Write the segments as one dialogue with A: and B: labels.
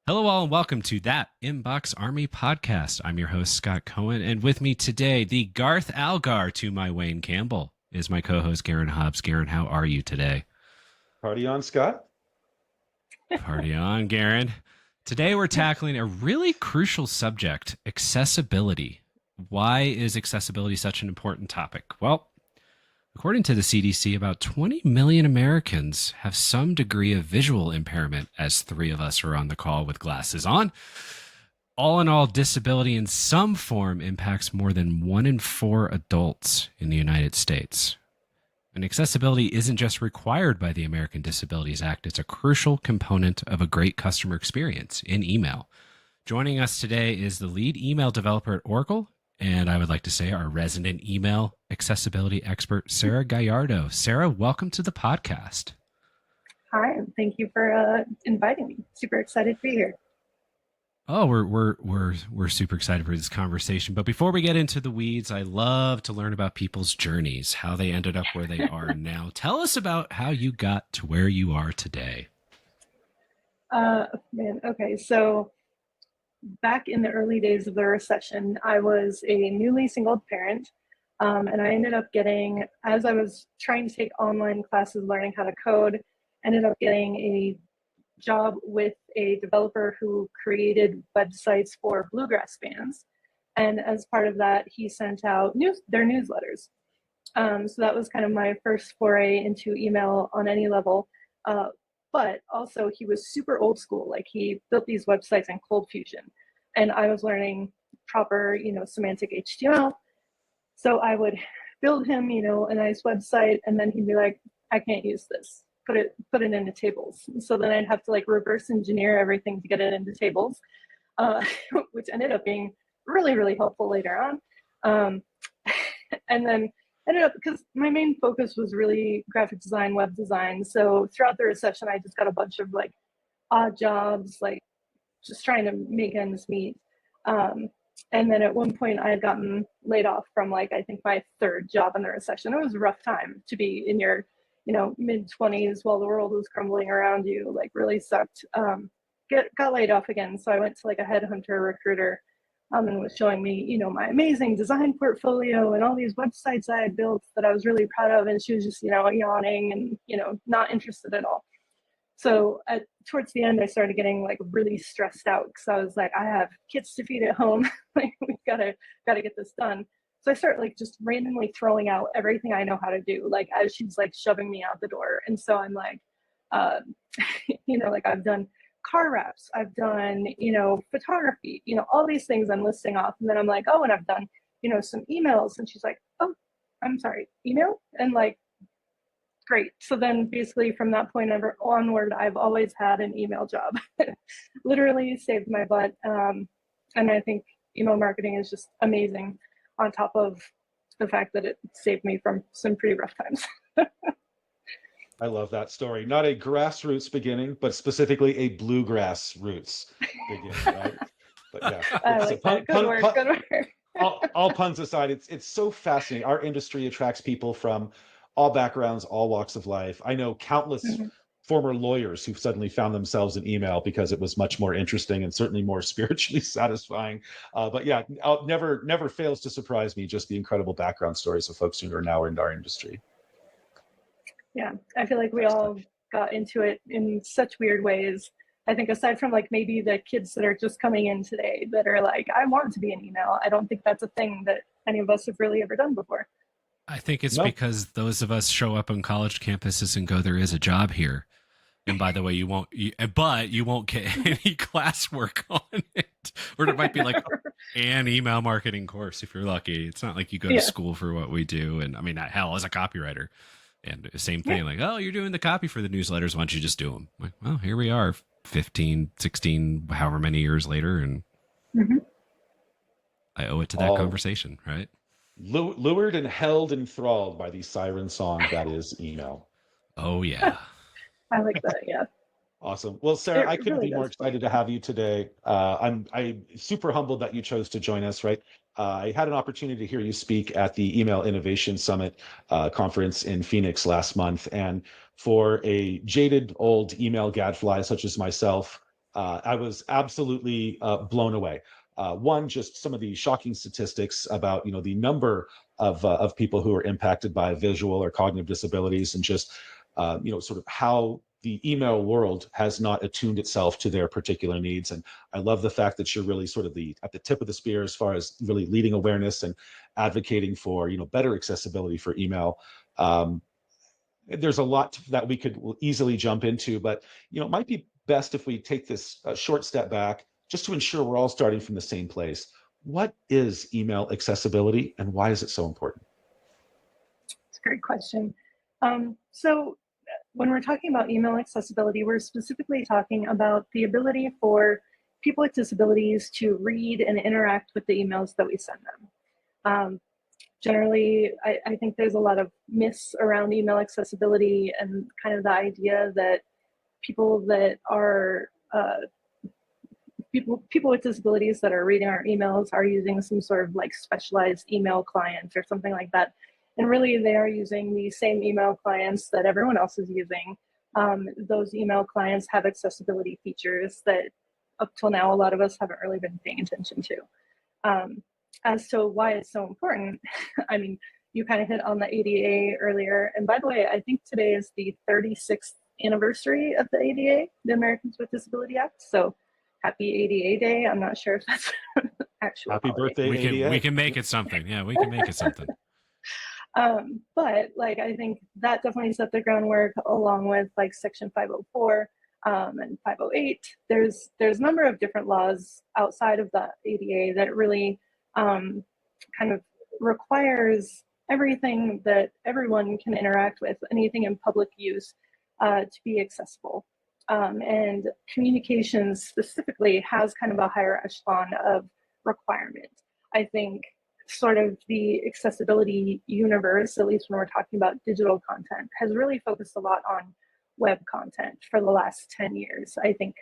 A: Hello, all, and welcome to that Inbox Army podcast. I'm your host, Scott Cohen, and with me today, the Garth Algar to my Wayne Campbell is my co-host, Garen Hobbs. Garen, how are you today?
B: Party on, Scott.
A: Party on, Garen. Today, we're tackling a really crucial subject, accessibility. Why is accessibility such an important topic? Well, according to the CDC, about 20 million Americans have some degree of visual impairment, as three of us are on the call with glasses on. All in all, disability in some form impacts more than 1 in 4 adults in the United States. And accessibility isn't just required by the American Disabilities Act, it's a crucial component of a great customer experience in email. Joining us today is the lead email developer at Oracle, and I would like to say our resident email accessibility expert, Sarah Gallardo. Sarah, welcome to the podcast.
C: Hi, and thank you for inviting me. Super excited to be here.
A: Oh, we're super excited for this conversation. But before we get into the weeds, I love to learn about people's journeys, how they ended up where they are now. Tell us about how you got to where you are today.
C: Okay, so back in the early days of the recession, I was a newly single parent, and I ended up getting, as I was trying to take online classes learning how to code, ended up getting a job with a developer who created websites for bluegrass bands. And as part of that, he sent out their newsletters. So that was kind of my first foray into email on any level. But also he was super old school. Like, he built these websites in Cold Fusion, and I was learning proper, semantic HTML. So I would build him, a nice website, and then he'd be like, I can't use this. Put it into tables. So then I'd have to reverse engineer everything to get it into tables, which ended up being really, really helpful later on. And then ended up, because my main focus was really graphic design, web design. So throughout the recession, I just got a bunch of odd jobs, just trying to make ends meet. And then at one point I had gotten laid off from I think my third job in the recession. It was a rough time to be in your mid-20s while the world was crumbling around you. Really sucked. Got laid off again. So I went to a headhunter recruiter, and was showing me, my amazing design portfolio and all these websites I had built that I was really proud of. And she was just, yawning and, not interested at all. So towards the end, I started getting really stressed out, because I was like, I have kids to feed at home. We gotta get this done. So I start just randomly throwing out everything I know how to do, as she's shoving me out the door. And so I'm I've done car wraps, I've done, photography, all these things I'm listing off. And then I'm like, oh, and I've done, some emails. And she's like, oh, I'm sorry, email? And great. So then basically from that point onward, I've always had an email job. Literally saved my butt. And I think email marketing is just amazing, on top of the fact that it saved me from some pretty rough times.
B: I love that story. Not a grassroots beginning, but specifically a bluegrass roots beginning, right? But yeah,
C: I like that. Good work. Good work.
B: all puns aside, it's so fascinating. Our industry attracts people from all backgrounds, all walks of life. I know countless former lawyers who've suddenly found themselves in email because it was much more interesting and certainly more spiritually satisfying. But yeah, never fails to surprise me, just the incredible background stories of folks who are now in our industry.
C: Yeah, I feel like we all got into it in such weird ways. I think aside from maybe the kids that are just coming in today that are I want to be an email, I don't think that's a thing that any of us have really ever done before.
A: I think it's because those of us show up on college campuses and go, there is a job here. And by the way, you won't get any classwork on it. Or it might be an email marketing course if you're lucky. It's not like you go to school for what we do. And I mean, hell, as a copywriter, and the same thing, oh, you're doing the copy for the newsletters. Why don't you just do them? Well, here we are 15, 16, however many years later. And I owe it to that conversation, right?
B: Lured and held enthralled by the siren song that is email.
A: Oh, yeah.
C: I like that, yeah.
B: Awesome. Well, Sarah, I couldn't be more excited to have you today. I'm super humbled that you chose to join us, right? I had an opportunity to hear you speak at the Email Innovation Summit conference in Phoenix last month. And for a jaded old email gadfly such as myself, I was absolutely blown away. One, just some of the shocking statistics about the number of people who are impacted by visual or cognitive disabilities, and just sort of how the email world has not attuned itself to their particular needs. And I love the fact that you're really sort of at the tip of the spear as far as really leading awareness and advocating for better accessibility for email. There's a lot that we could easily jump into, but it might be best if we take this short step back just to ensure we're all starting from the same place. What is email accessibility, and why is it so important?
C: It's a great question. So when we're talking about email accessibility, we're specifically talking about the ability for people with disabilities to read and interact with the emails that we send them. Generally, I think there's a lot of myths around email accessibility, and kind of the idea that people that are people with disabilities that are reading our emails are using some sort of like specialized email client or something like that. And really, they are using the same email clients that everyone else is using. Those email clients have accessibility features that up till now, a lot of us haven't really been paying attention to. As to why it's so important, I mean, you kind of hit on the ADA earlier. And by the way, I think today is the 36th anniversary of the ADA, the Americans with Disability Act. So happy ADA Day. I'm not sure if that's actual
B: Happy
C: holiday.
B: birthday, ADA.
A: We can make it something. Yeah, we can make it something.
C: But like, I think that definitely set the groundwork, along with like Section 504 and 508. There's a number of different laws outside of the ADA that really kind of requires everything that everyone can interact with, anything in public use, to be accessible. And communications specifically has kind of a higher echelon of requirement. I think sort of the accessibility universe, at least when we're talking about digital content, has really focused a lot on web content for the last 10 years. I think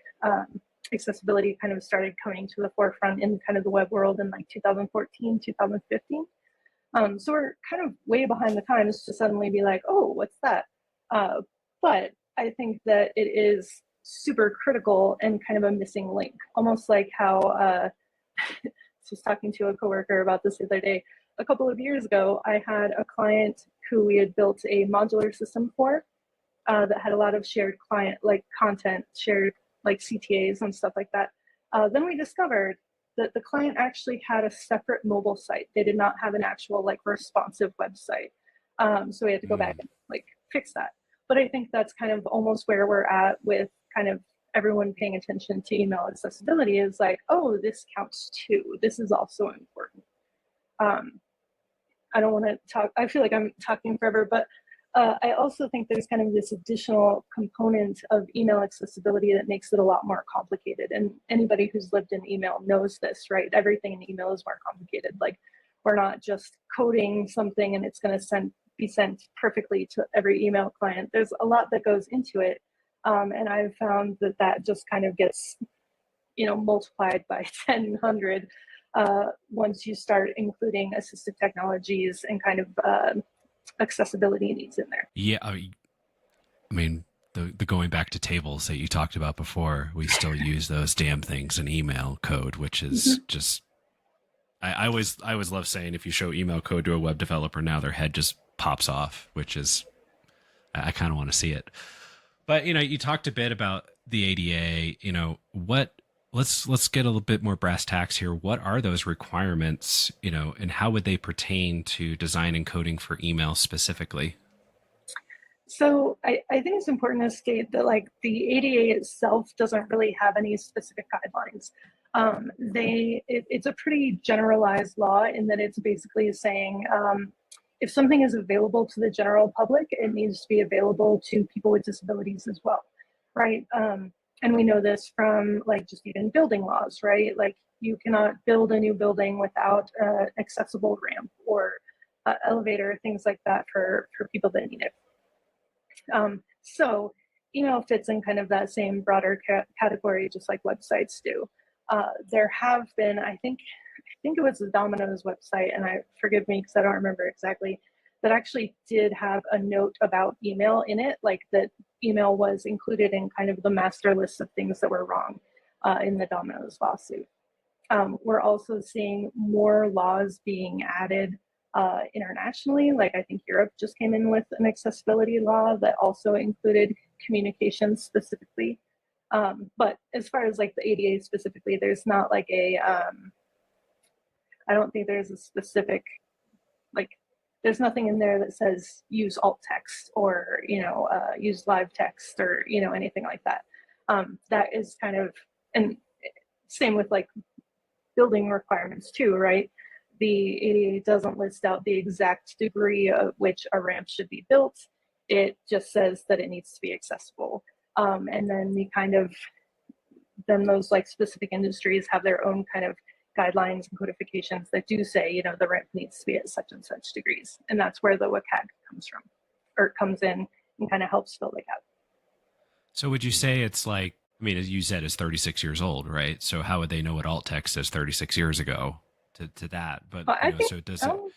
C: accessibility kind of started coming to the forefront in kind of the web world in like 2014, 2015. So we're kind of way behind the times to suddenly be like, oh, what's that? But I think that it is super critical and kind of a missing link, almost like how I was talking to a coworker about this the other day. A couple of years ago, I had a client who we had built a modular system for that had a lot of shared client like content, shared like CTAs and stuff like that. Then we discovered that the client actually had a separate mobile site. They did not have an actual like responsive website. So we had to go back and like fix that. But I think that's kind of almost where we're at with kind of everyone paying attention to email accessibility, is like, oh, this counts too. This is also important. I don't want to talk, I feel like I'm talking forever, but I also think there's kind of this additional component of email accessibility that makes it a lot more complicated. And anybody who's lived in email knows this, right? Everything in email is more complicated. Like, we're not just coding something and it's going to be sent perfectly to every email client. There's a lot that goes into it. And I've found that just kind of gets, multiplied by 10, 100 once you start including assistive technologies and kind of accessibility needs in there.
A: Yeah, I mean, the going back to tables that you talked about before, we still use those damn things in email code, which is just, I always love saying, if you show email code to a web developer now, their head just pops off, which is, I kind of want to see it. But, you talked a bit about the ADA, let's get a little bit more brass tacks here. What are those requirements, and how would they pertain to design and coding for email specifically?
C: So I think it's important to state that like the ADA itself doesn't really have any specific guidelines. It's a pretty generalized law in that it's basically saying if something is available to the general public, it needs to be available to people with disabilities as well, right? And we know this from like just even building laws, right? Like, you cannot build a new building without an accessible ramp or elevator, things like that for people that need it. So email fits in kind of that same broader category, just like websites do. There have been, I think it was the Domino's website, and forgive me because I don't remember exactly, that actually did have a note about email in it, like that email was included in kind of the master list of things that were wrong. in the Domino's lawsuit. We're also seeing more laws being added internationally. Like I think Europe just came in with an accessibility law that also included communications specifically. But as far as like the ADA specifically, there's not like a, I don't think there's a specific, like, there's nothing in there that says use alt text or, use live text or, anything like that. That is kind of, and same with like building requirements too, right? The ADA doesn't list out the exact degree of which a ramp should be built. It just says that it needs to be accessible. And then then those like specific industries have their own kind of guidelines and codifications that do say, the ramp needs to be at such and such degrees. And that's where the WCAG comes in and kind of helps fill the gap.
A: So would you say it's like, I mean, as you said, it's 36 years old, right? So how would they know what alt text is 36 years ago to that? But so it doesn't.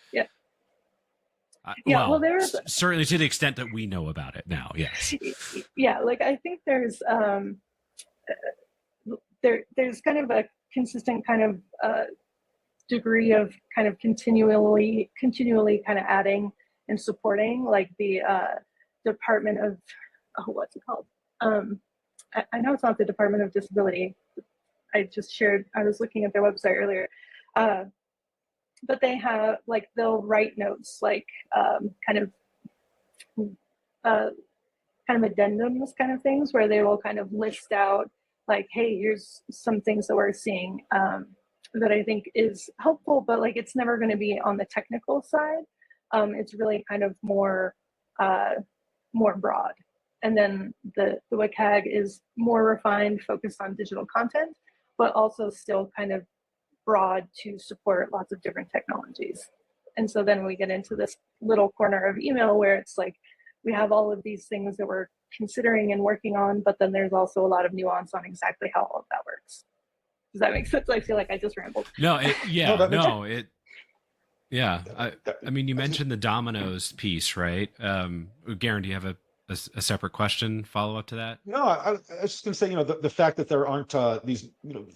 C: Yeah.
A: Well, there's certainly to the extent that we know about it now. Yes.
C: Yeah, like I think there's there's kind of a consistent kind of degree of kind of continually kind of adding and supporting, like the Department of what's it called? I know it's not the Department of Disability. I was looking at their website earlier. But they have, like, they'll write notes, like kind of addendums kind of things where they will kind of list out, like, hey, here's some things that we're seeing that I think is helpful, but like it's never going to be on the technical side. It's really kind of more broad. And then the WCAG is more refined, focused on digital content, but also still kind of broad to support lots of different technologies. And so then we get into this little corner of email where it's like, we have all of these things that we're considering and working on, but then there's also a lot of nuance on exactly how all of that works. Does that make sense? I feel like I just rambled.
A: No, I mean, you mentioned the Domino's piece, right? Garen, do you have a separate question follow up to that?
B: No, I was just going to say, the fact that there aren't these,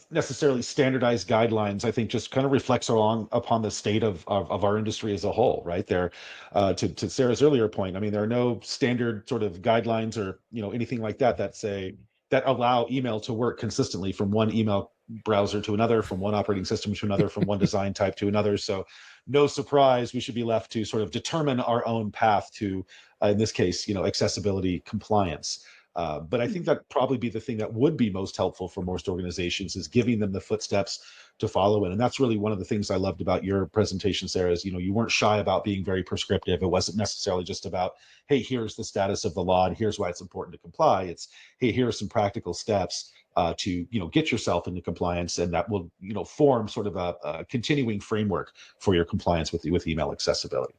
B: necessarily standardized guidelines, I think just kind of reflects upon the state of our industry as a whole, right? There, to Sarah's earlier point, I mean, there are no standard sort of guidelines or, anything like that that allow email to work consistently from one email browser to another, from one operating system to another, from one design type to another. So no surprise, we should be left to sort of determine our own path to, in this case, accessibility compliance. But I think that probably be the thing that would be most helpful for most organizations is giving them the footsteps to follow in. And that's really one of the things I loved about your presentation, Sarah, is, you weren't shy about being very prescriptive. It wasn't necessarily just about, hey, here's the status of the law and here's why it's important to comply. It's, hey, here are some practical steps to get yourself into compliance, and that will form sort of a continuing framework for your compliance with email accessibility.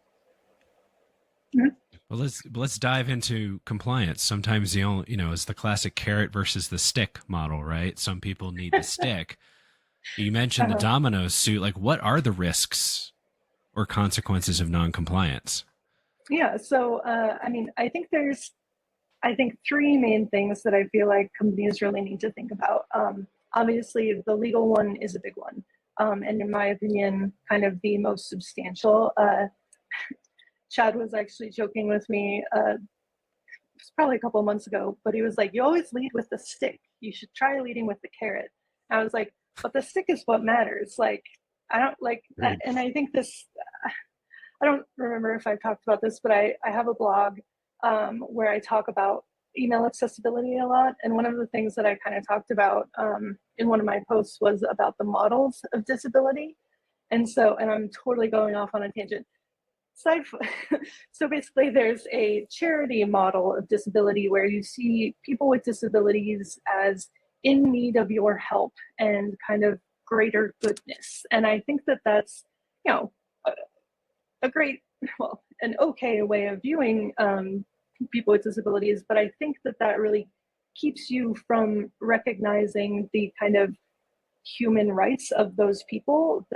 C: Mm-hmm.
A: Well, let's dive into compliance. Sometimes it's the classic carrot versus the stick model, right? Some people need the stick. You mentioned the Domino's suit. Like, what are the risks or consequences of non-compliance?
C: Yeah, so I mean, I think there's three main things that I feel like companies really need to think about. Obviously, the legal one is a big one, and in my opinion, kind of the most substantial. Chad was actually joking with me, it was probably a couple of months ago, but he was like, you always lead with the stick. You should try leading with the carrot. And I was like, but the stick is what matters. Like, I don't like, and I think this, I don't remember if I've talked about this, but I have a blog where I talk about email accessibility a lot. And one of the things that I kind of talked about in one of my posts was about the models of disability. And I'm totally going off on a tangent. So basically there's a charity model of disability where you see people with disabilities as in need of your help and kind of greater goodness. And I think that that's, a great, an okay way of viewing people with disabilities, but I think that really keeps you from recognizing the kind of human rights of those people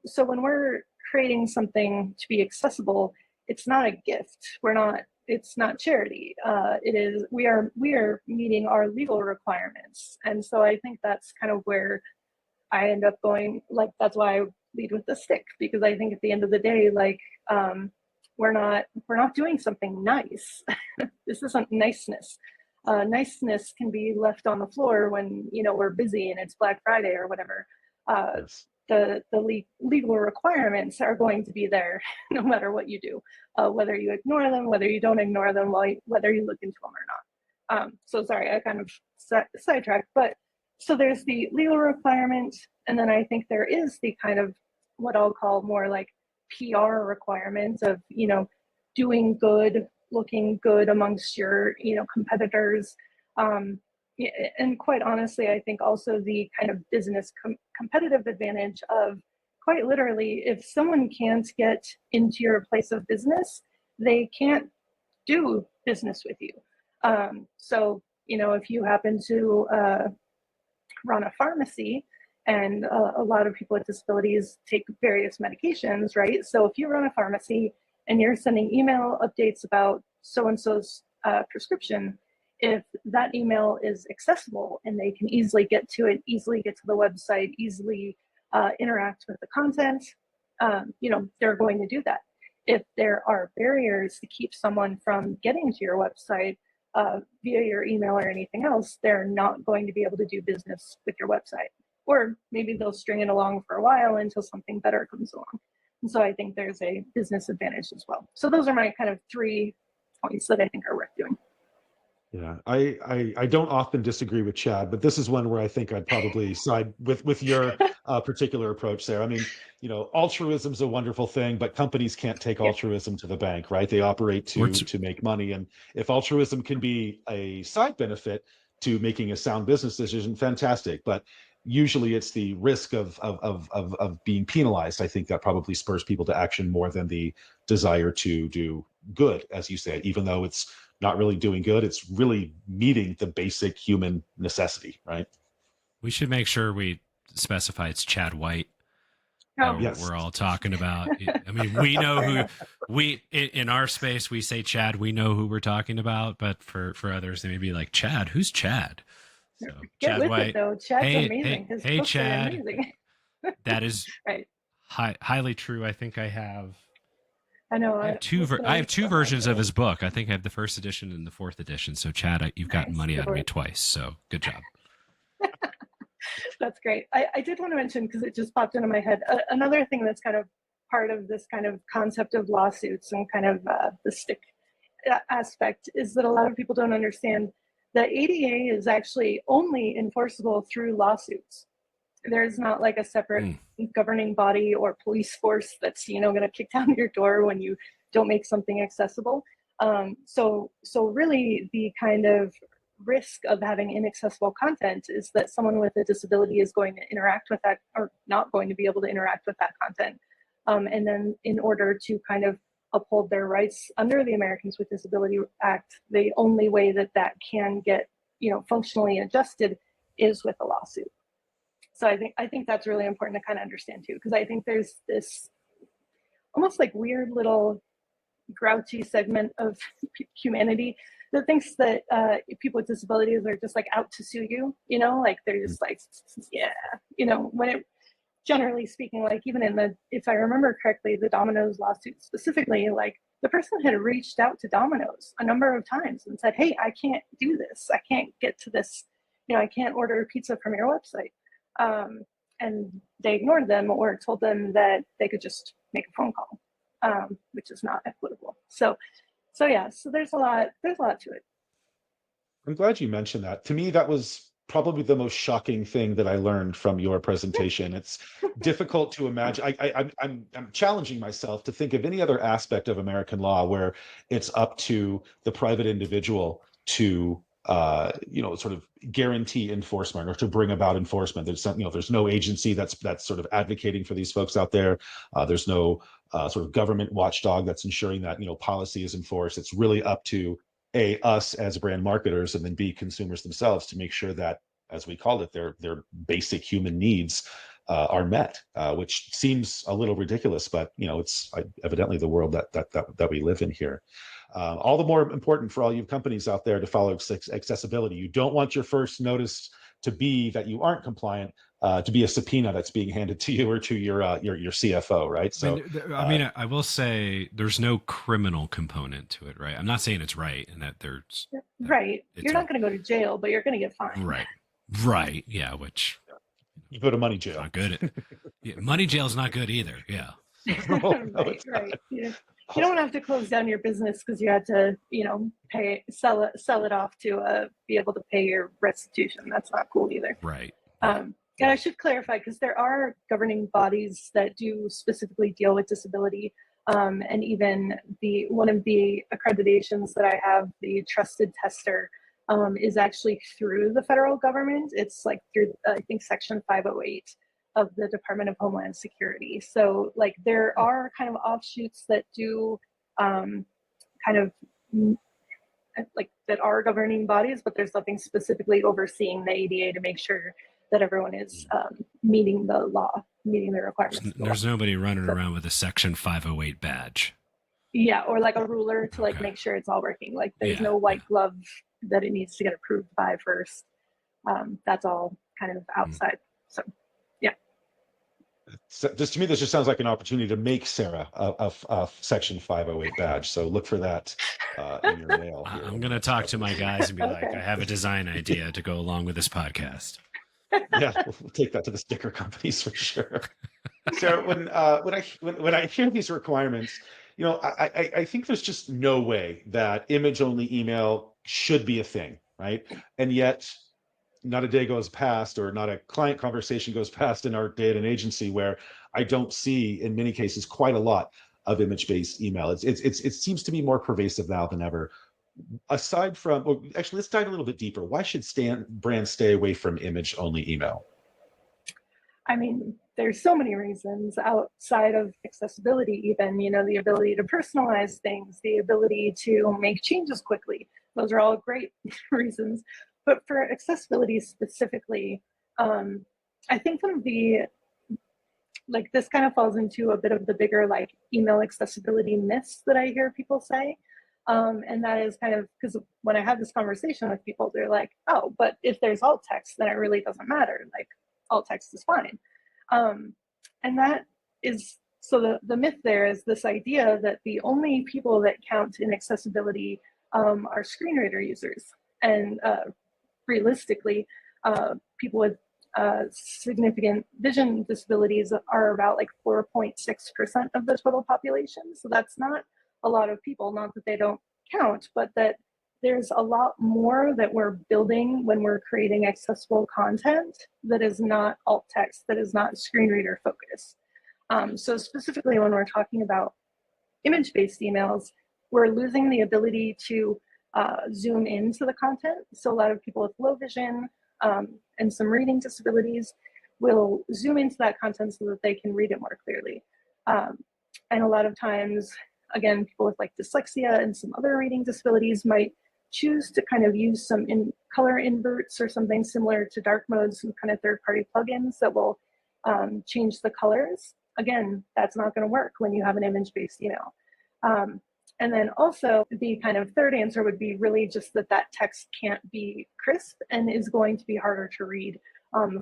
C: so when we're creating something to be accessible, it's not a gift. We're not it's not charity. It is, we are meeting our legal requirements. And so I think that's kind of where I end up going, like, that's why I lead with the stick, because I think at the end of the day, like, we're not doing something nice. This isn't niceness. Niceness can be left on the floor when, you know, we're busy and it's Black Friday or whatever.
B: Yes.
C: The legal requirements are going to be there no matter what you do, whether you ignore them, whether you don't ignore them, whether you look into them or not. So sorry, I kind of sidetracked, but so there's the legal requirement, and then I think there is the kind of what I'll call more like PR requirements of, you know, doing good, looking good amongst your, you know, competitors. And quite honestly, I think also the kind of business competitive advantage of, quite literally, if someone can't get into your place of business, they can't do business with you. So, you know, if you happen to run a pharmacy, and a lot of people with disabilities take various medications, right? So if you run a pharmacy and you're sending email updates about so-and-so's prescription, if that email is accessible and they can easily get to it, easily get to the website, easily interact with the content, you know, they're going to do that. If there are barriers to keep someone from getting to your website via your email or anything else, they're not going to be able to do business with your website. Or maybe they'll string it along for a while until something better comes along. And so I think there's a business advantage as well. So those are my kind of 3 points that I think are worth doing.
B: Yeah, I don't often disagree with Chad, but this is one where I think I'd probably side with your particular approach there. I mean, you know, altruism's a wonderful thing, but companies can't take
C: Yeah.
B: altruism to the bank, right? They operate to make money, and if altruism can be a side benefit to making a sound business decision, fantastic. But usually, it's the risk of being penalized, I think, that probably spurs people to action more than the desire to do good, as you say, even though it's not really doing good. It's really meeting the basic human necessity, right?
A: We should make sure we specify it's Chad White.
C: Oh,
B: Yes.
A: We're all talking about. I mean, we know who in our space we say Chad. We know who we're talking about, but for others, they may be like, Chad. Who's Chad? So
C: get
A: Chad
C: with
A: White.
C: it though. Chad's
A: Hey,
C: amazing. His
A: hey,
C: books
A: Chad.
C: are amazing.
A: That is
C: right.
A: highly true. I think I have.
C: I know.
A: I have two versions of his book. I think I have the first edition and the fourth edition. So Chad, you've gotten
C: Nice.
A: money
C: Good
A: out of me
C: work.
A: twice. So good job.
C: That's great. I did want to mention, because it just popped into my head, another thing that's kind of part of this kind of concept of lawsuits and kind of the stick aspect is that a lot of people don't understand that ADA is actually only enforceable through lawsuits. There's not like a separate governing body or police force that's, you know, going to kick down your door when you don't make something accessible. So really the kind of risk of having inaccessible content is that someone with a disability is going to interact with that, or not going to be able to interact with that content. And then in order to kind of uphold their rights under the Americans with Disability Act, the only way that that can get, you know, functionally adjusted is with a lawsuit. So I think that's really important to kind of understand too, because I think there's this almost like weird little grouchy segment of humanity that thinks that people with disabilities are just like out to sue you, you know, like they're just like, yeah, you know, when it, generally speaking, like even in the, if I remember correctly, the Domino's lawsuit specifically, like the person had reached out to Domino's a number of times and said, hey, I can't do this. I can't get to this, you know, I can't order a pizza from your website. And they ignored them or told them that they could just make a phone call, which is not equitable. So yeah, so there's a lot to it.
B: I'm glad you mentioned that. To me, that was probably the most shocking thing that I learned from your presentation. It's difficult to imagine. I'm challenging myself to think of any other aspect of American law where it's up to the private individual to you know, sort of guarantee enforcement or to bring about enforcement. There's some, you know, there's no agency that's sort of advocating for these folks out there. There's no sort of government watchdog that's ensuring that, you know, policy is enforced. It's really up to us as brand marketers, and then B, consumers themselves, to make sure that, as we called it, their basic human needs are met, which seems a little ridiculous, but you know, it's evidently the world that we live in here. All the more important for all you companies out there to follow accessibility. You don't want your first notice to be that you aren't compliant, to be a subpoena that's being handed to you or to your CFO, right? So,
A: I will say there's no criminal component to it, right? I'm not saying it's right and that there's
C: right. You're not going to go to jail, but you're going to get fined.
A: Right. Yeah. Which
B: you go to money jail.
A: Not good. Money jail is not good either. Yeah.
C: Right. You don't have to close down your business because you had to, sell it off to be able to pay your restitution. That's not cool either.
A: Right.
C: And I should clarify, because there are governing bodies that do specifically deal with disability. And even one of the accreditations that I have, the trusted tester, is actually through the federal government. It's like through, I think, Section 508 of the Department of Homeland Security. So like there are kind of offshoots that do that are governing bodies, but there's nothing specifically overseeing the ADA to make sure that everyone is meeting the law, meeting the requirements.
A: There's nobody running around with a Section 508 badge.
C: Yeah, or like a ruler to make sure it's all working. Like there's no white glove that it needs to get approved by first. That's all kind of outside. So, yeah.
B: So just to me, this just sounds like an opportunity to make Sarah a Section 508 badge. So look for that in your mail.
A: I'm going to talk to my guys and be like, I have a design idea to go along with this podcast.
B: Yeah, we'll take that to the sticker companies for sure. So when I hear these requirements, I think there's just no way that image-only email should be a thing, right? And yet, not a day goes past, or not a client conversation goes past in our day at an agency where I don't see, in many cases, quite a lot of image-based email. It seems to be more pervasive now than ever. Aside from, well, actually, let's dive a little bit deeper. Why should brands stay away from image-only email?
C: I mean, there's so many reasons outside of accessibility, even, the ability to personalize things, the ability to make changes quickly. Those are all great reasons. But for accessibility specifically, I think one of this kind of falls into a bit of the bigger email accessibility myths that I hear people say. And that is kind of because when I have this conversation with people, they're like, oh, but if there's alt text, then it really doesn't matter. Like alt text is fine. And that is, so the myth there is this idea that the only people that count in accessibility are screen reader users. And realistically, people with significant vision disabilities are about 4.6% of the total population. So that's not a lot of people, not that they don't count, but that there's a lot more that we're building when we're creating accessible content that is not alt text, that is not screen reader focused. So specifically when we're talking about image-based emails, we're losing the ability to zoom into the content. So a lot of people with low vision and some reading disabilities will zoom into that content so that they can read it more clearly. And a lot of times, again, people with dyslexia and some other reading disabilities might choose to kind of use some color inverts or something similar to dark mode, some kind of third-party plugins that will change the colors. Again, that's not going to work when you have an image-based email. And then also the kind of third answer would be really just that text can't be crisp and is going to be harder to read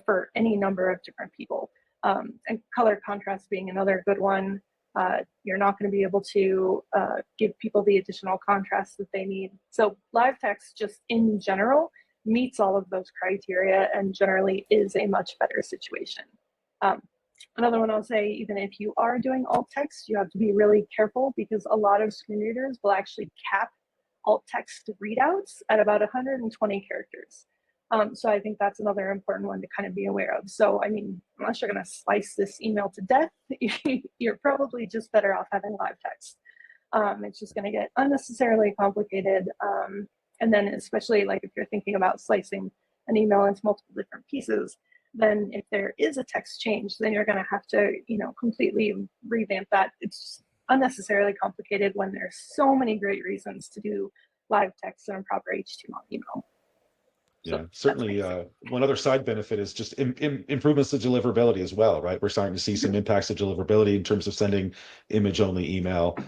C: for any number of different people. And color contrast being another good one. You're not going to be able to give people the additional contrast that they need. So live text just in general meets all of those criteria and generally is a much better situation. Another one I'll say, even if you are doing alt text, you have to be really careful because a lot of screen readers will actually cap alt text readouts at about 120 characters. So I think that's another important one to kind of be aware of. So, I mean, unless you're going to slice this email to death, you're probably just better off having live text. It's just going to get unnecessarily complicated. And then especially if you're thinking about slicing an email into multiple different pieces, then if there is a text change, then you're going to have to, completely revamp that. It's unnecessarily complicated when there's so many great reasons to do live text and a proper HTML email.
B: Yeah, so certainly. One other side benefit is just improvements to deliverability as well, right? We're starting to see some impacts to deliverability in terms of sending image-only email.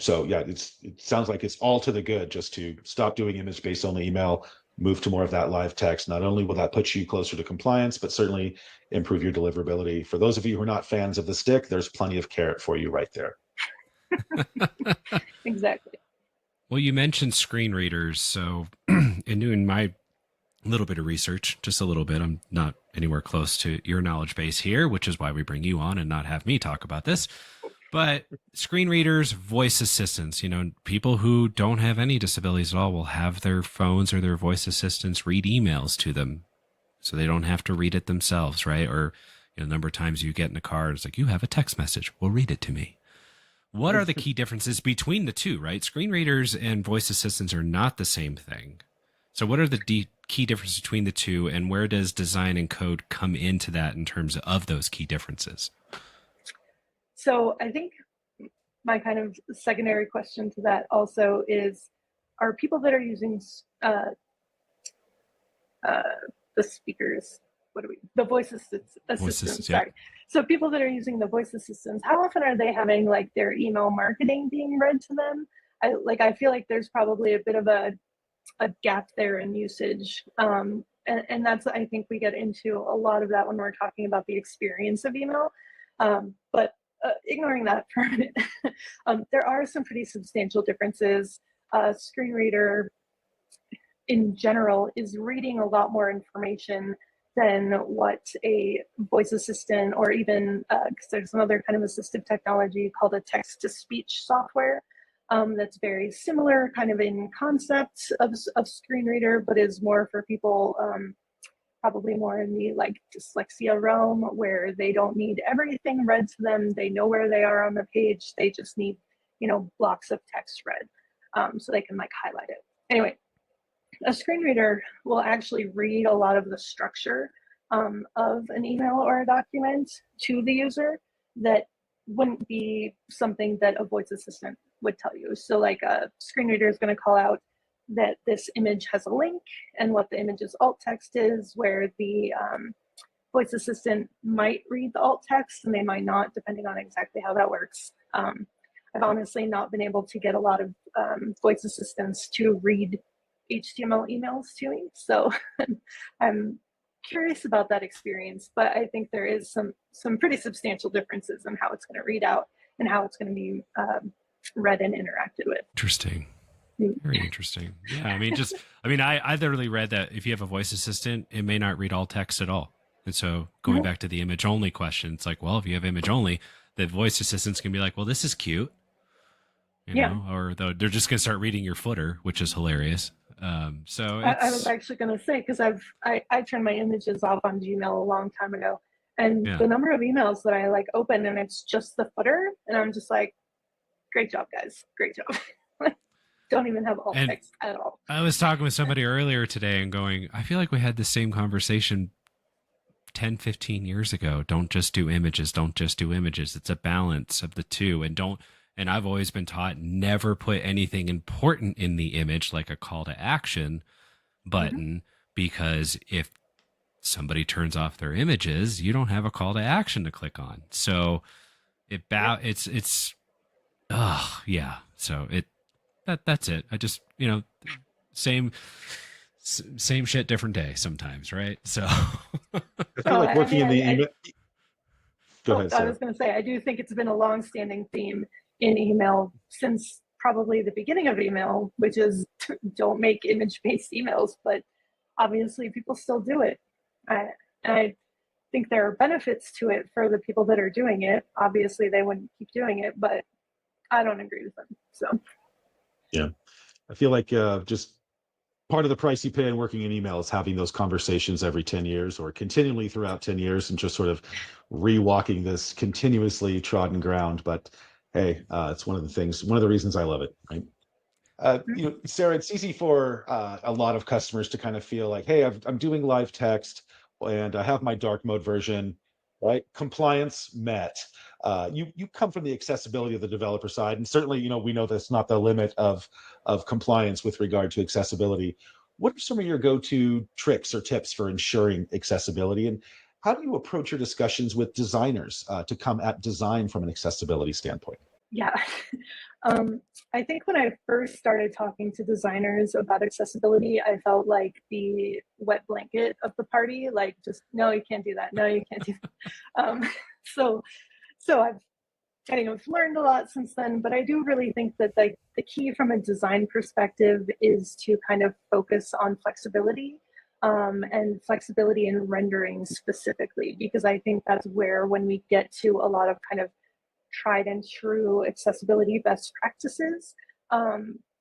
B: So yeah, it sounds like it's all to the good just to stop doing image-based only email, move to more of that live text. Not only will that put you closer to compliance, but certainly improve your deliverability. For those of you who are not fans of the stick, there's plenty of carrot for you right there.
C: Exactly.
A: Well, you mentioned screen readers. So, in doing my little bit of research, just a little bit, I'm not anywhere close to your knowledge base here, which is why we bring you on and not have me talk about this. But screen readers, voice assistants, people who don't have any disabilities at all will have their phones or their voice assistants read emails to them so they don't have to read it themselves, right? Or, the number of times you get in a car, it's like, you have a text message. Well, read it to me. What are the key differences between the two, right? Screen readers and voice assistants are not the same thing. So what are the key differences between the two, and where does design and code come into that in terms of those key differences?
C: So I think my kind of secondary question to that also is, are people that are using the speakers, the voice assistants, sorry. Yeah. So people that are using the voice assistants, how often are they having like their email marketing being read to them? I feel like there's probably a bit of a gap there in usage. And that's, I think we get into a lot of that when we're talking about the experience of email. But ignoring that for a minute, there are some pretty substantial differences. Screen reader in general is reading a lot more information than what a voice assistant, or even because there's another kind of assistive technology called a text-to-speech software that's very similar kind of in concept of screen reader, but is more for people probably more in the like dyslexia realm, where they don't need everything read to them. They know where they are on the page. They just need, blocks of text read so they can like highlight it. Anyway, a screen reader will actually read a lot of the structure of an email or a document to the user that wouldn't be something that a voice assistant would tell you. So like a screen reader is going to call out that this image has a link and what the image's alt text is, where the voice assistant might read the alt text and they might not, depending on exactly how that works. I've honestly not been able to get a lot of voice assistants to read HTML emails to me, so I'm curious about that experience, but I think there is some pretty substantial differences in how it's going to read out and how it's going to be read and interacted with.
A: Interesting. Very interesting. Yeah, I literally read that if you have a voice assistant, it may not read all text at all. And so going back to the image only question, it's like, well, if you have image only, the voice assistant's can be like, well, this is cute, or they're just going to start reading your footer, which is hilarious. So
C: I was actually going to say, because I turned my images off on Gmail a long time ago, and the number of emails that I like open and it's just the footer, and I'm just like, great job, guys, great job. Don't even have alt text at all.
A: I was talking with somebody earlier today and going, I feel like we had the same conversation 10, 15 years ago. Don't just do images. Don't just do images. It's a balance of the two. And I've always been taught never put anything important in the image, like a call to action button, because if somebody turns off their images, you don't have a call to action to click on. So that's it. I just, same shit, different day sometimes, right? So
B: I feel like working in the email. Go ahead, Sarah.
C: I was going to say, I do think it's been a long-standing theme in email since probably the beginning of email, which is don't make image-based emails, but obviously people still do it. I think there are benefits to it for the people that are doing it. Obviously they wouldn't keep doing it, but I don't agree with them. So
B: yeah, I feel like just part of the price you pay in working in email is having those conversations every 10 years or continually throughout 10 years and just sort of rewalking this continuously trodden ground. But hey, it's one of the reasons I love it, right? Sarah, it's easy for a lot of customers to kind of feel like, hey, I'm doing live text and I have my dark mode version, right? Compliance met. You come from the accessibility of the developer side, and certainly, we know that's not the limit of compliance with regard to accessibility. What are some of your go-to tricks or tips for ensuring accessibility, and how do you approach your discussions with designers to come at design from an accessibility standpoint?
C: Yeah. um, I think when I first started talking to designers about accessibility, I felt like the wet blanket of the party, like just, no, you can't do that. No, you can't do that. So, so I've kind of learned a lot since then, but I do really think that like the key from a design perspective is to kind of focus on flexibility, and flexibility in rendering specifically, because I think that's where when we get to a lot of kind of tried and true accessibility best practices,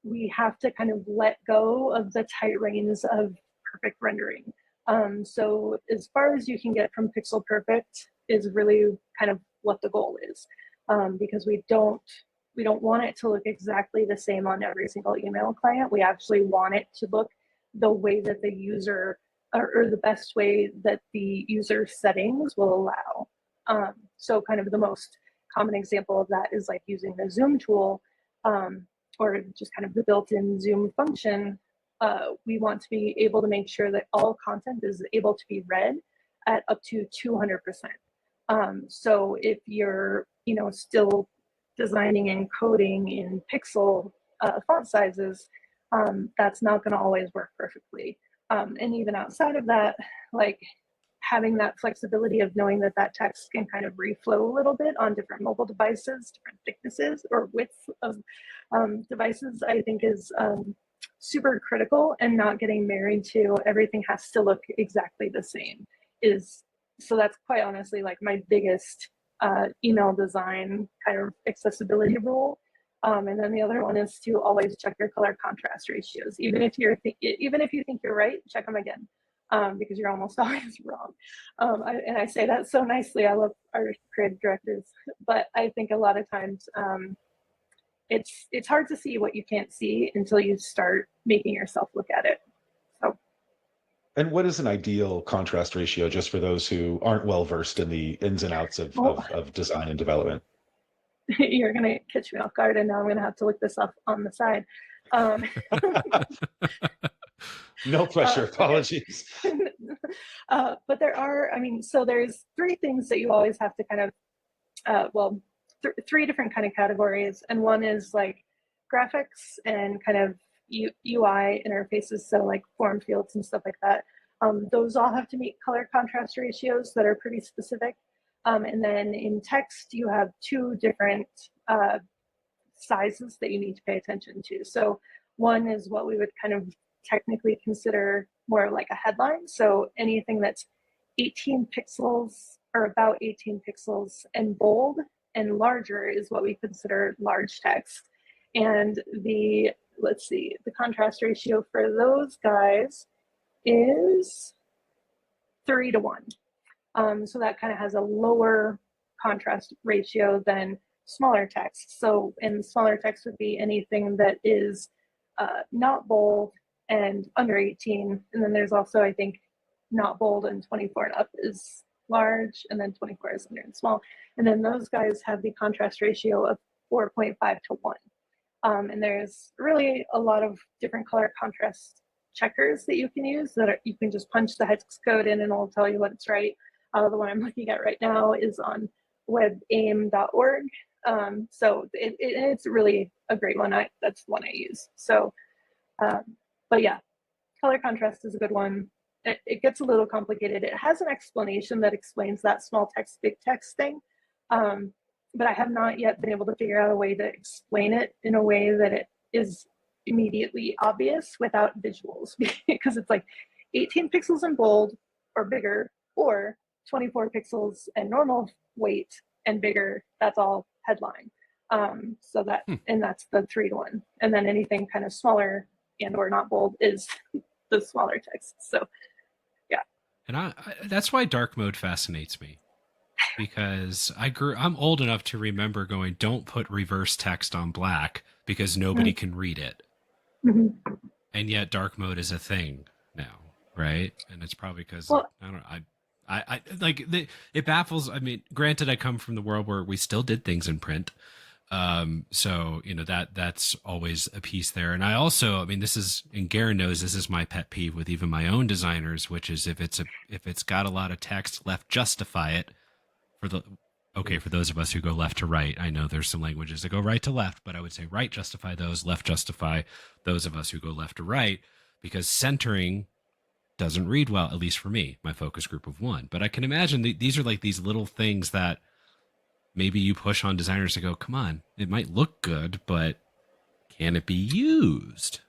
C: we have to kind of let go of the tight reins of perfect rendering. So as far as you can get from pixel perfect is really kind of what the goal is, because we don't want it to look exactly the same on every single email client. We actually want it to look the way that the user, or the best way that the user settings will allow. So kind of the most common example of that is like using the Zoom tool, or just kind of the built-in Zoom function. We want to be able to make sure that all content is able to be read at up to 200%. So if you're, still designing and coding in pixel font sizes, that's not going to always work perfectly. And even outside of that, like having that flexibility of knowing that that text can kind of reflow a little bit on different mobile devices, different thicknesses or width of devices, I think is super critical. And not getting married to everything has to look exactly the same is, so that's quite honestly like my biggest email design kind of accessibility rule. And then the other one is to always check your color contrast ratios. Even if you think you're right, check them again, because you're almost always wrong. And I say that so nicely. I love our creative directors, but I think a lot of times it's hard to see what you can't see until you start making yourself look at it. So.
B: And what is an ideal contrast ratio, just for those who aren't well versed in the ins and outs of design and development?
C: You're going to catch me off guard, and now I'm going to have to look this up on the side.
B: No pressure. Apologies.
C: But there are, so there's three things that you always have to kind of, three different kind of categories. And one is like graphics and kind of UI interfaces. So like form fields and stuff like that. Those all have to meet color contrast ratios that are pretty specific. And then in text, you have two different sizes that you need to pay attention to. So one is what we would kind of technically consider more like a headline. So anything that's 18 pixels or about 18 pixels and bold and larger is what we consider large text. And the contrast ratio for those guys is 3:1. So that kind of has a lower contrast ratio than smaller text. So, and smaller text would be anything that is not bold and under 18. And then there's also, I think, not bold and 24 and up is large, and then 24 is under and small. And then those guys have the contrast ratio of 4.5:1. And there's really a lot of different color contrast checkers that you can use you can just punch the hex code in and it'll tell you what it's right. The one I'm looking at right now is on webaim.org. So it's really a great one. That's the one I use. So, but yeah, color contrast is a good one. It gets a little complicated. It has an explanation that explains that small text, big text thing. But I have not yet been able to figure out a way to explain it in a way that it is immediately obvious without visuals, because it's like 18 pixels in bold or bigger, or 24 pixels and normal weight and bigger. That's all headline. So that, and that's the 3:1. And then anything kind of smaller and or not bold is the smaller text. So yeah.
A: And I that's why dark mode fascinates me, because I'm old enough to remember going, don't put reverse text on black because nobody can read it.
C: Mm-hmm.
A: And yet dark mode is a thing now, right? And it's probably because it baffles. I mean, granted, I come from the world where we still did things in print. So that's always a piece there. And I also, this is, and Garen knows this is my pet peeve with even my own designers, which is if it's got a lot of text, left justify it Okay, for those of us who go left to right, I know there's some languages that go right to left, but I would say right justify those, left justify those of us who go left to right, because centering doesn't read well, at least for me, my focus group of one. But I can imagine these are like these little things that maybe you push on designers to go, come on, it might look good, but can it be used?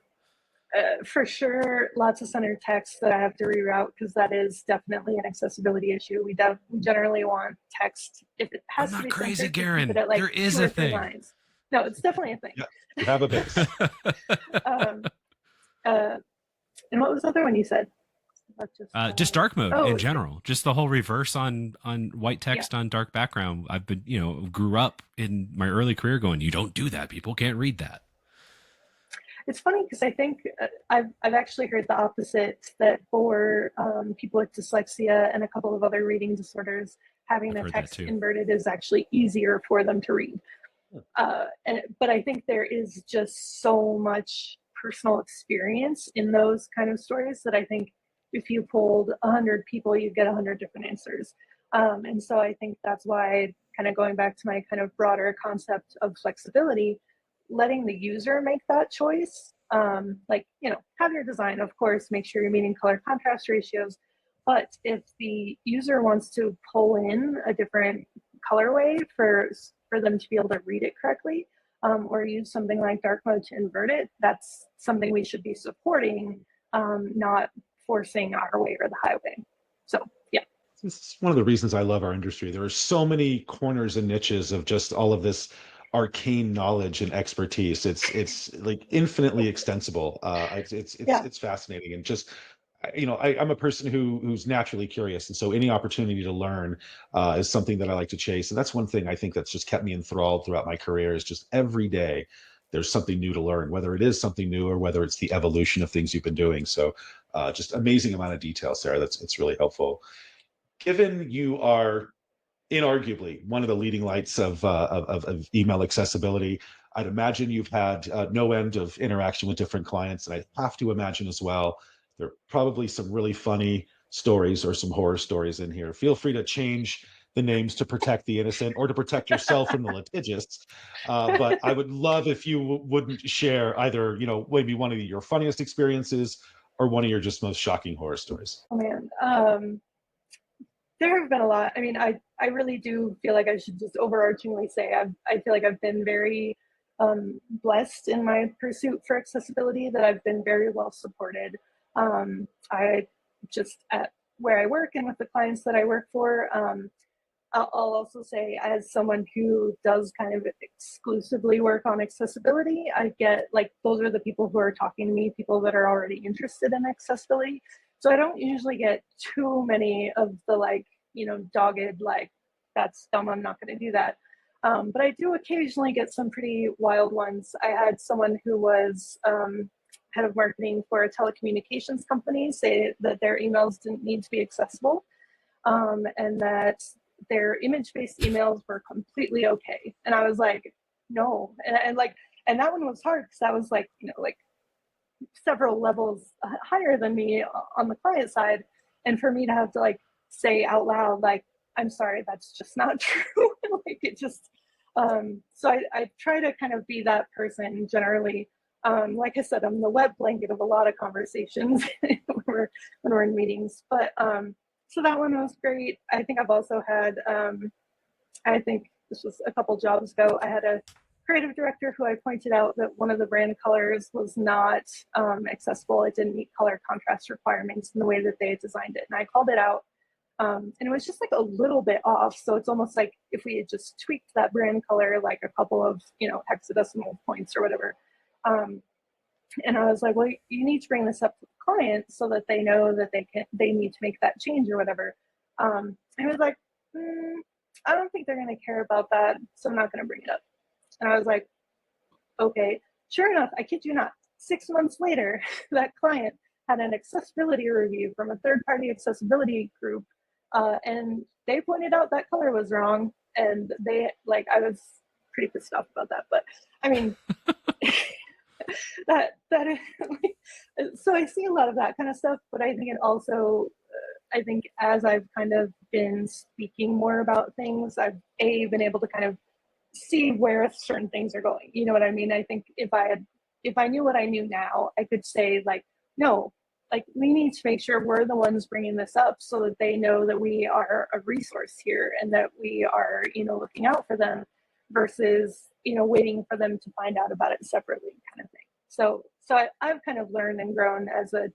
C: For sure, lots of center text that I have to reroute because that is definitely an accessibility issue. We generally want text if it
A: I'm
C: has to
A: not
C: be
A: crazy,
C: centered, to keep it
A: Garen.
C: at like
A: There is
C: 2 or
A: a
C: 3
A: thing.
C: lines. No, it's definitely a thing.
B: Yeah, you have a base.
C: Um, uh, and what was the other one you said?
A: Just dark mode
C: Oh,
A: in general, just the whole reverse on white
C: yeah.
A: text on dark background. I've been, grew up in my early career going, you don't do that. People can't read that.
C: It's funny because I think I've actually heard the opposite, that for people with dyslexia and a couple of other reading disorders, having
A: I've
C: the
A: heard
C: text
A: that too.
C: inverted is actually easier for them to read. But I think there is just so much personal experience in those kind of stories that I think if you polled 100 people, you'd get 100 different answers. And so I think that's why, kind of going back to my kind of broader concept of flexibility, letting the user make that choice. Like, have your design, of course, make sure you're meeting color contrast ratios. But if the user wants to pull in a different colorway for them to be able to read it correctly, or use something like dark mode to invert it, that's something we should be supporting, not forcing our way or the highway. So, yeah.
B: This is one of the reasons I love our industry. There are so many corners and niches of just all of this arcane knowledge and expertise. It's like infinitely extensible.
C: Yeah.
B: It's fascinating, and just I'm a person who's naturally curious, and so any opportunity to learn is something that I like to chase. And that's one thing I think that's just kept me enthralled throughout my career, is just every day there's something new to learn, whether it is something new or whether it's the evolution of things you've been doing. So just amazing amount of detail, Sarah. It's really helpful. Given you are inarguably one of the leading lights of email accessibility, I'd imagine you've had no end of interaction with different clients. And I have to imagine as well, there are probably some really funny stories or some horror stories in here. Feel free to change the names to protect the innocent or to protect yourself from the litigious. But I would love if you wouldn't share either, maybe one of your funniest experiences or one of your just most shocking horror stories.
C: Oh, man. There have been a lot. I mean, I really do feel like I should just overarchingly say I feel like I've been very blessed in my pursuit for accessibility, that I've been very well supported. I just, at where I work and with the clients that I work for, I'll also say, as someone who does kind of exclusively work on accessibility, I get like, those are the people who are talking to me, people that are already interested in accessibility. So I don't usually get too many of the dogged, like, that's dumb, I'm not going to do that. But I do occasionally get some pretty wild ones. I had someone who was head of marketing for a telecommunications company say that their emails didn't need to be accessible, and that their image-based emails were completely okay. And I was like, no. And that one was hard because that was like several levels higher than me on the client side, and for me to have to say out loud, like, I'm sorry, that's just not true. It just so I try to kind of be that person generally. Like I said, I'm the wet blanket of a lot of conversations when we're in meetings. But so that one was great. I think I've also had I think this was a couple jobs ago, I had a creative director who I pointed out that one of the brand colors was not accessible. It didn't meet color contrast requirements in the way that they had designed it. And I called it out. And it was just like a little bit off. So it's almost like if we had just tweaked that brand color, like a couple of, hexadecimal points or whatever. And I was like, well, you need to bring this up to the client so that they know that they need to make that change or whatever. And he was like, I don't think they're going to care about that, so I'm not going to bring it up. And I was like, okay. Sure enough, I kid you not, 6 months later, that client had an accessibility review from a third-party accessibility group, and they pointed out that color was wrong, and I was pretty pissed off about that. But I mean, that so I see a lot of that kind of stuff, but I think it also, I think as I've kind of been speaking more about things, I've been able to kind of see where certain things are going. You know what I mean? I think if I knew what I knew now, I could say like, no, like we need to make sure we're the ones bringing this up so that they know that we are a resource here and that we are, looking out for them versus, waiting for them to find out about it separately kind of thing. So I've kind of learned and grown as a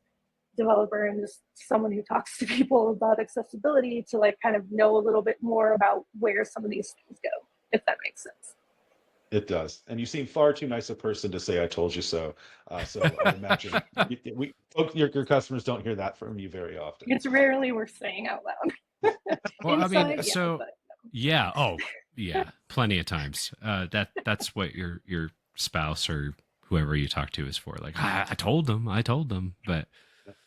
C: developer and just someone who talks to people about accessibility to like kind of know a little bit more about where some of these things go, if that makes sense.
B: It does. And you seem far too nice a person to say, I told you so. So I imagine your customers don't hear that from you very often.
C: It's rarely worth saying out loud.
A: Well,
C: Inside,
A: I mean, so
C: but,
A: yeah. Oh, yeah. Plenty of times. That's what your spouse or whoever you talk to is for. Like, I told them. But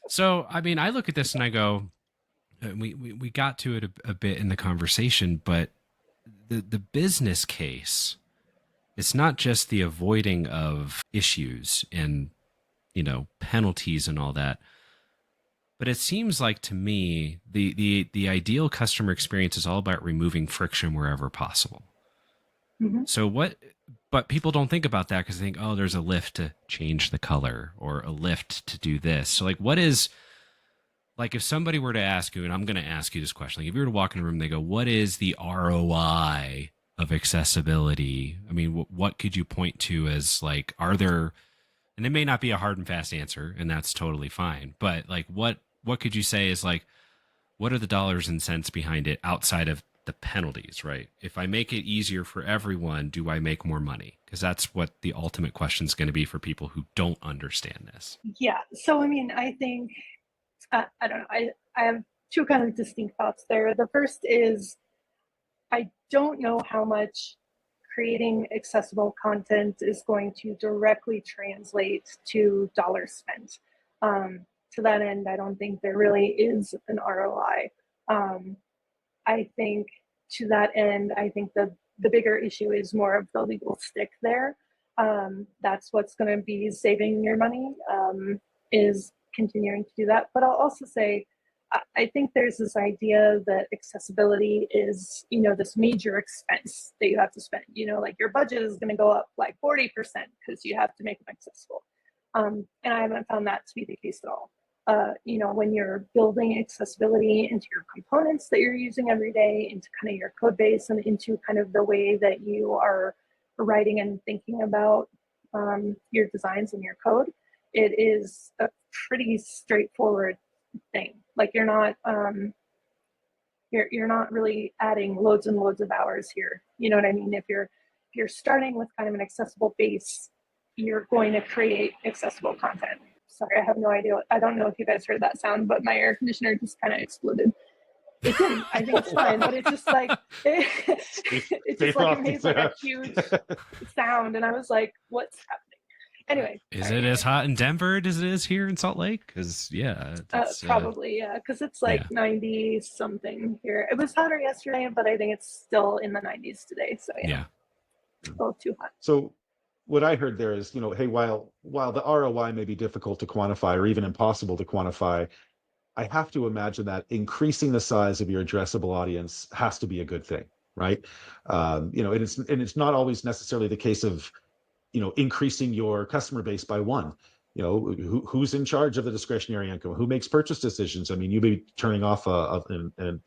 A: so, I mean, I look at this and I go, we got to it a bit in the conversation, but the business case, it's not just the avoiding of issues and, penalties and all that. But it seems like to me, the ideal customer experience is all about removing friction wherever possible.
C: mm-hmm.
A: So but people don't think about that because they think, oh, there's a lift to change the color or a lift to do this. So like, if somebody were to ask you, and I'm going to ask you this question, like if you were to walk in a room, they go, what is the ROI of accessibility? I mean, what could you point to as like, are there, and it may not be a hard and fast answer and that's totally fine, but like, what could you say is like, what are the dollars and cents behind it outside of the penalties, right? If I make it easier for everyone, do I make more money? Because that's what the ultimate question is going to be for people who don't understand this.
C: Yeah. So, I mean, I think, I don't know. I have two kind of distinct thoughts there. The first is, I don't know how much creating accessible content is going to directly translate to dollars spent. To that end, I don't think there really is an ROI. I think to that end, I think the bigger issue is more of the legal stick there. That's what's going to be saving your money, is continuing to do that. But I'll also say, I think there's this idea that accessibility is, this major expense that you have to spend, like your budget is going to go up like 40% because you have to make them accessible. And I haven't found that to be the case at all. When you're building accessibility into your components that you're using every day, into kind of your code base and into kind of the way that you are writing and thinking about your designs and your code, it is a pretty straightforward thing. Like you're not really adding loads and loads of hours here. You know what I mean? If you're starting with kind of an accessible base, you're going to create accessible content. Sorry, I have no idea. I don't know if you guys heard that sound, but my air conditioner just kind of exploded. It didn't. I think it's fine, but it's just like it made like a huge sound, and I was like, "What's happening?" Anyway,
A: is it as hot in Denver as it is here in Salt Lake? Because
C: probably yeah, because it's like 90 something here. It was hotter yesterday, but I think it's still in the 90s today. So yeah. A little too hot.
B: So what I heard there is, hey, while the ROI may be difficult to quantify or even impossible to quantify, I have to imagine that increasing the size of your addressable audience has to be a good thing, right? And it's not always necessarily the case of, increasing your customer base by one. Who's in charge of the discretionary income? Who makes purchase decisions? I mean, you may be turning off a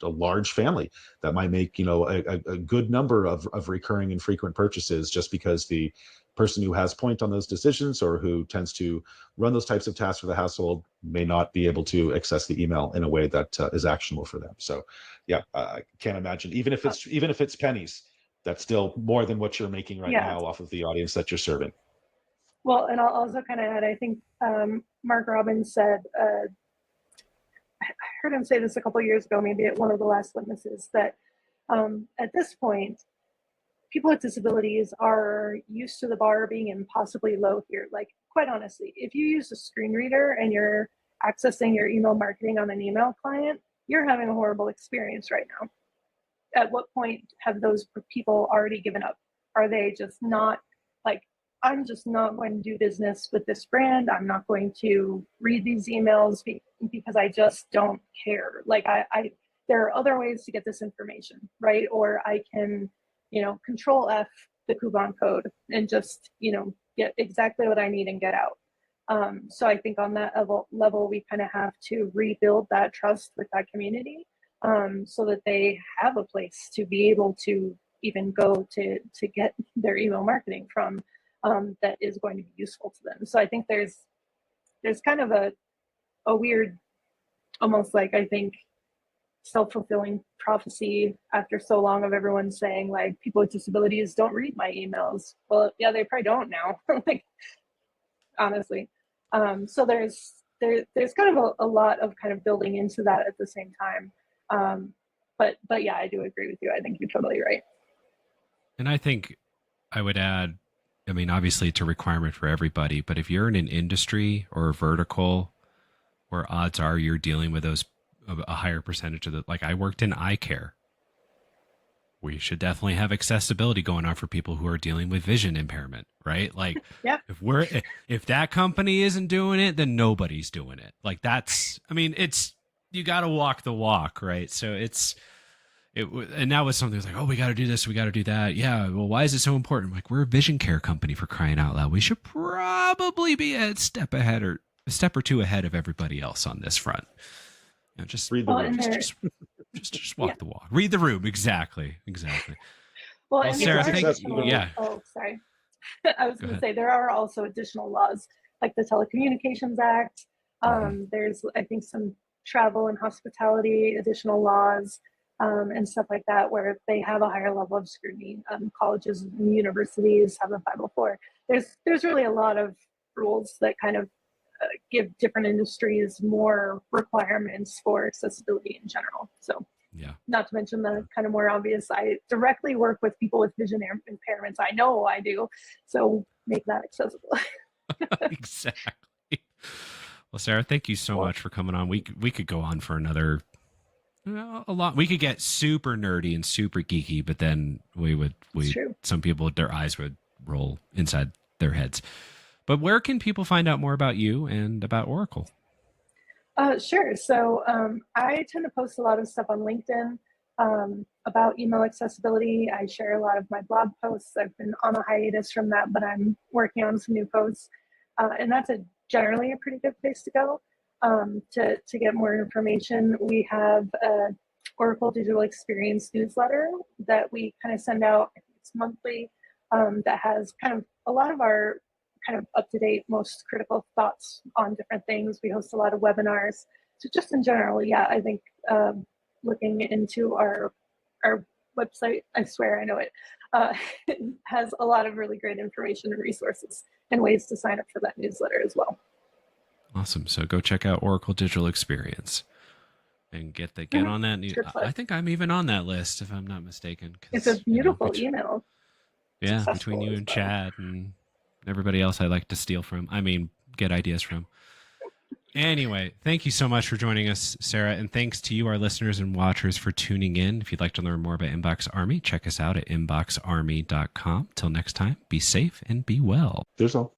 B: large family that might make, a good number of recurring and frequent purchases just because the person who has point on those decisions or who tends to run those types of tasks for the household may not be able to access the email in a way that is actionable for them. So yeah, I can't imagine, even if it's pennies, that's still more than what you're making right now off of the audience that you're serving.
C: Well, and I'll also kind of add, I think Mark Robbins said, I heard him say this a couple of years ago, maybe at one of the last witnesses, that at this point, people with disabilities are used to the bar being impossibly low here. Like, quite honestly, if you use a screen reader and you're accessing your email marketing on an email client, you're having a horrible experience right now. At what point have those people already given up? Are they just not, like, I'm just not going to do business with this brand. I'm not going to read these emails because I just don't care. Like there are other ways to get this information, right? Or I can, control F the coupon code and just, get exactly what I need and get out. So I think on that level, we kind of have to rebuild that trust with that community, so that they have a place to be able to even go to get their email marketing from, that is going to be useful to them. So I think there's kind of a weird, almost like, I think, self-fulfilling prophecy after so long of everyone saying like people with disabilities don't read my emails. Well, yeah, they probably don't now. Like, honestly. So there's kind of a lot of kind of building into that at the same time. But yeah, I do agree with you. I think you're totally right.
A: And I think I would add, I mean, obviously it's a requirement for everybody, but if you're in an industry or a vertical where odds are you're dealing with a higher percentage of the, like I worked in eye care, we should definitely have accessibility going on for people who are dealing with vision impairment, right? Like,
C: yeah.
A: if that company isn't doing it, then nobody's doing it. Like you got to walk the walk, right? So and that was something that's like, oh, we got to do this, we got to do that. Yeah, well, why is it so important? Like, we're a vision care company, for crying out loud. We should probably be a step ahead or a step or two ahead of everybody else on this front. Just read the room. Just walk the walk. Read the room. Exactly.
C: Well,
A: Sarah, thank you. Yeah.
C: Oh, sorry. I was going to say there are also additional laws like the Telecommunications Act. There's, I think, some travel and hospitality additional laws, and stuff like that, where they have a higher level of scrutiny. Colleges and universities have a 504. There's really a lot of rules that kind of give different industries more requirements for accessibility in general. So, yeah. Not to mention the kind of more obvious, I directly work with people with vision impairments. I know I do. So make that accessible.
A: Exactly. Well, Sarah, thank you so much for coming on. We could go on for another a lot. We could get super nerdy and super geeky, but then some people, their eyes would roll inside their heads. But where can people find out more about you and about Oracle?
C: Sure. So I tend to post a lot of stuff on LinkedIn about email accessibility. I share a lot of my blog posts. I've been on a hiatus from that, but I'm working on some new posts. And that's generally a pretty good place to go to get more information. We have an Oracle Digital Experience newsletter that we kind of send out. It's monthly, that has kind of a lot of our kind of up-to-date, most critical thoughts on different things. We host a lot of webinars. So just in general, yeah, I think looking into our website, I swear I know it, has a lot of really great information and resources and ways to sign up for that newsletter as well.
A: Awesome. So go check out Oracle Digital Experience and get on that. I think I'm even on that list, if I'm not mistaken.
C: It's a beautiful email.
A: Yeah, between you and Chad and everybody else I like to steal from. I mean, get ideas from. Anyway, thank you so much for joining us, Sarah. And thanks to you, our listeners and watchers, for tuning in. If you'd like to learn more about Inbox Army, check us out at inboxarmy.com. Till next time, be safe and be well.
B: There's all.